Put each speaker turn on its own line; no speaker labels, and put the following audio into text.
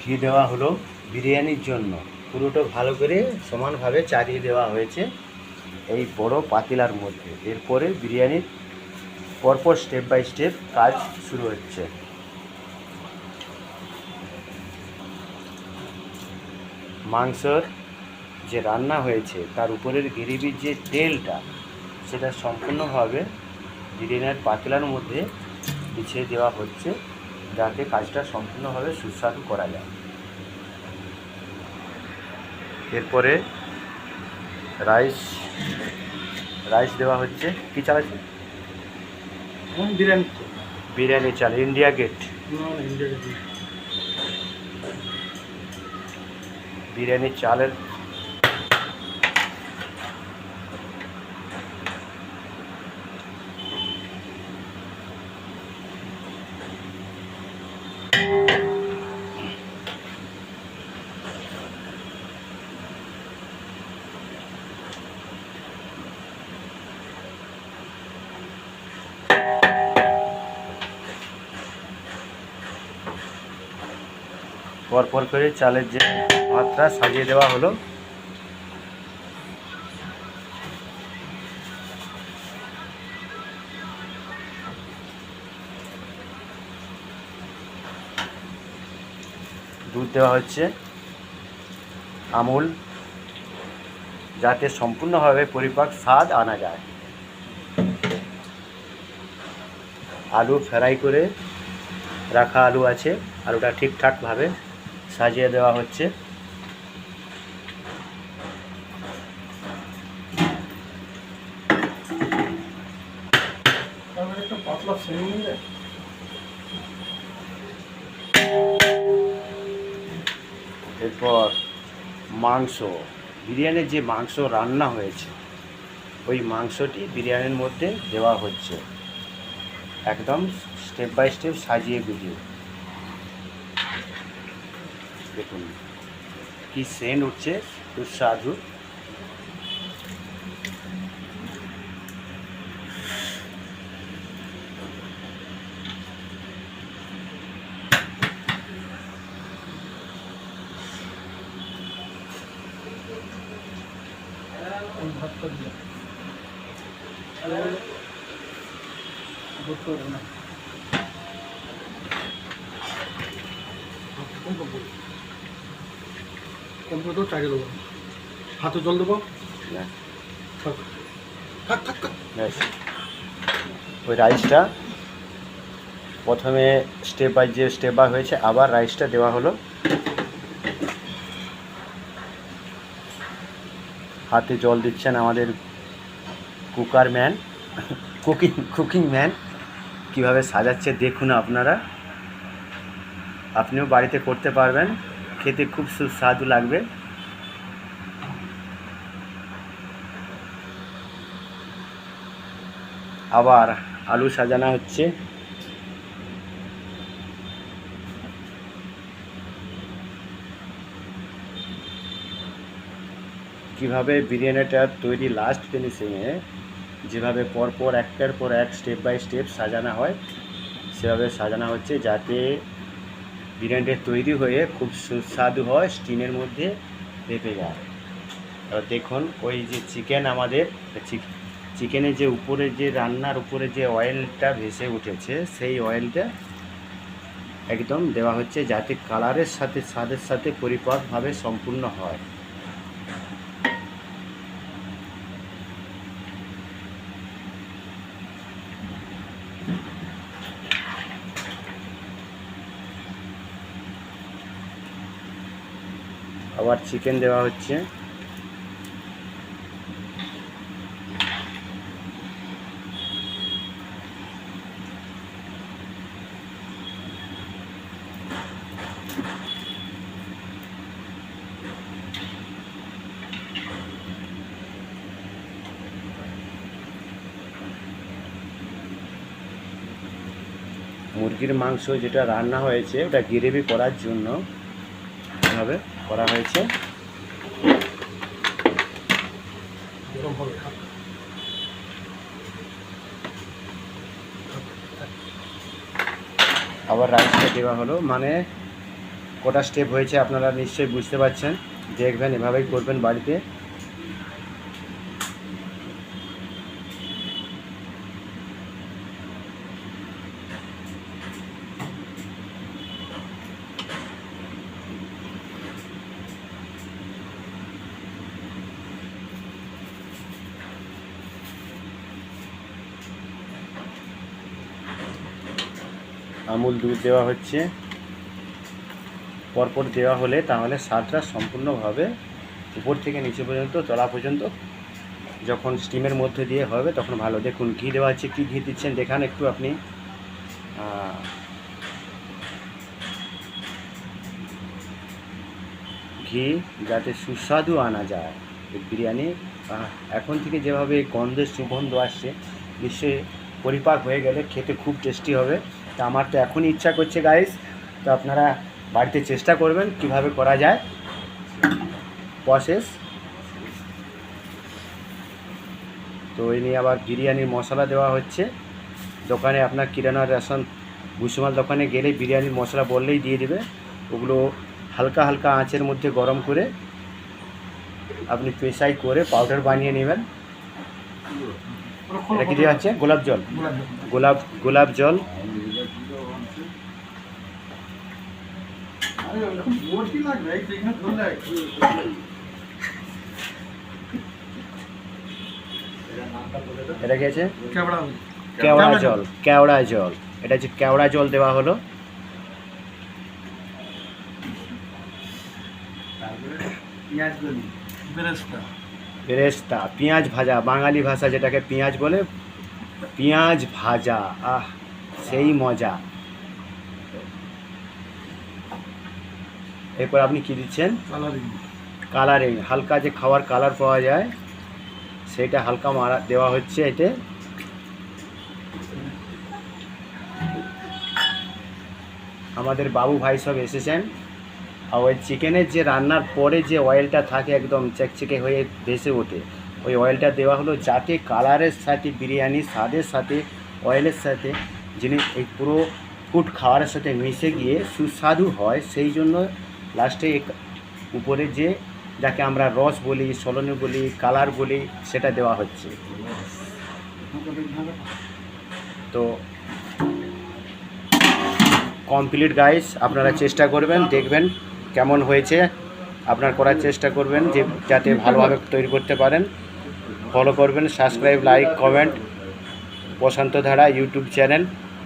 ঘি দেওয়া হলো বিরিয়ানির জন্য। পুরোটা ভালো করে সমানভাবে চালিয়ে দেওয়া হয়েছে এই বড় পাতিলার মধ্যে। এরপরে বিরিয়ানির পরপর স্টেপ বাই স্টেপ কাজ শুরু হচ্ছে। মাংসর যে রান্না হয়েছে তার উপরের গ্রেভির যে তেলটা, সেটা সম্পূর্ণভাবে বিরিয়ানির পাতিলার মধ্যে বিছিয়ে দেওয়া হচ্ছে, যাতে কাজটা সম্পূর্ণভাবে সুস্বাদু করা যায়। এরপরে রাইস দেওয়া হচ্ছে। কি চাল আছে? বিরিয়ানি চাল, ইন্ডিয়া গেট। বিরিয়ানি চালের পরপর করে চালের যে ভাতটা সাজিয়ে দেওয়া হলো। দুধ দেওয়া হচ্ছে আমুল, যাতে সম্পূর্ণভাবে পরিপাক স্বাদ আনা যায়। আলু ফ্রাই করে রাখা আলু আছে, আলুটা ঠিকঠাকভাবে সাজিয়ে দেওয়া হচ্ছে। এরপর মাংস, বিরিয়ানির যে মাংস রান্না হয়েছে ওই মাংসটি বিরিয়ানির মধ্যে দেওয়া হচ্ছে, একদম স্টেপ বাই স্টেপ সাজিয়ে গুজিয়ে। দেখুন কি সেন্ট উঠছে, সুস্বাদু।
কম্পিউটার চালিয়ে দেবো, হাতে জল দেবো।
ওই রাইসটা প্রথমে স্টেপ বাই হয়েছে, আবার রাইসটা দেওয়া হলো। হাতে জল দিচ্ছেন আমাদের কুকার ম্যান, কুকিং ম্যান। কীভাবে সাজাচ্ছে দেখুন আপনারা, আপনিও বাড়িতে করতে পারবেন, খেতে খুব সুস্বাদু লাগবে। আবার আলু সাজানো হচ্ছে। কিভাবে বিরিয়ানিটা তৈরি লাস্ট ফিনিশিংয়ে যেভাবে পরপর একটার পর এক স্টেপ বাই স্টেপ সাজানো হয়, সেভাবে সাজানো হচ্ছে, যাতে বিরিয়ানিটা তৈরি হয়ে খুব সুস্বাদু হয়, স্টিমের মধ্যে ভেপে যায়। এবার দেখুন ওই যে চিকেন, আমাদের চিকেনের যে উপরে যে রান্নার উপরে যে অয়েলটা ভেসে উঠেছে, সেই অয়েলটা একদম দেওয়া হচ্ছে, যাতে কালারের সাথে স্বাদের সাথে পরিপাকভাবে সম্পূর্ণ হয়। আবার চিকেন দেওয়া হচ্ছে। মুরগির মাংস যেটা রান্না হয়েছে ওটা গ্রেভি করার জন্য এভাবে করা হয়েছে। আবার রাইসটা দেওয়া হলো, মানে কটা স্টেপ হয়েছে আপনারা নিশ্চয়ই বুঝতে পারছেন। দেখবেন, এভাবেই করবেন বাড়িতে। আমুল দুধ দেওয়া হচ্ছে, পরপর দেওয়া হলে তাহলে স্বাদটা সম্পূর্ণভাবে উপর থেকে নিচে পর্যন্ত তলা পর্যন্ত যখন স্টিমের মধ্যে দিয়ে হবে তখন ভালো। দেখুন ঘি দেওয়া হচ্ছে, কী ঘি দিচ্ছেন দেখান একটু আপনি। ঘি যাতে সুস্বাদু আনা যায় বিরিয়ানি। এখন থেকে যেভাবে গন্ধের সুগন্ধ আসছে, নিশ্চয়ই পরিপাক হয়ে গেলে খেতে খুব টেস্টি হবে। তা আমার তো এখনই ইচ্ছা করছে গাইস, তো আপনারা বাড়িতে চেষ্টা করবেন কিভাবে করা যায় প্রসেস। তো এই নিয়ে আবার বিরিয়ানির মশলা দেওয়া হচ্ছে। দোকানে আপনার কিরানা রেশন ভুসিমাল দোকানে গেলে বিরিয়ানির মশলা বললেই দিয়ে দেবে। ওগুলো হালকা হালকা আঁচের মধ্যে গরম করে আপনি পেশাই করে পাউডার বানিয়ে নেবেন। এটা কি দেওয়া হচ্ছে? গোলাপ জল। গোলাপ জল। এটা কি আছে? কেওড়া জল। কেওড়া জল, এটা হচ্ছে কেওড়া জল দেওয়া হলো। বেরেস্তা, পেঁয়াজ ভাজা, বাঙালি ভাষা যেটাকে পেঁয়াজ বলে, পেঁয়াজ ভাজা, আহ সেই মজা। এরপর আপনি কি দিচ্ছেন? কালারিং, হালকা যে খাওয়ার কালার পাওয়া যায় সেটা হালকা মারা দেওয়া হচ্ছে এতে। আমাদের বাবু ভাই সব এসেছেন। আর ওই চিকেনের যে রান্নার পরে যে অয়েলটা থাকে একদম চেকচেকে হয়ে ভেসে ওঠে, ওই অয়েলটা দেওয়া হলো যাতে কালারের সাথে বিরিয়ানির স্বাদের সাথে অয়েলের সাথে জিনিস এই পুরো ফুড খাওয়ারের সাথে মিশে গিয়ে সুস্বাদু হয়। সেই জন্য লাস্টে উপরে যে যাকে আমরা রস বলি, সলনি বলি, কালার বলি, সেটা দেওয়া হচ্ছে। তো কমপ্লিট গাইস, আপনারা চেষ্টা করবেন, দেখবেন কেমন হয়েছে। আপনার করার চেষ্টা করবেন যে যাতে ভালোভাবে তৈরি করতে পারেন। ফলো করবেন, সাবস্ক্রাইব, লাইক, কমেন্ট, প্রশান্ত ধারা ইউটিউব চ্যানেল।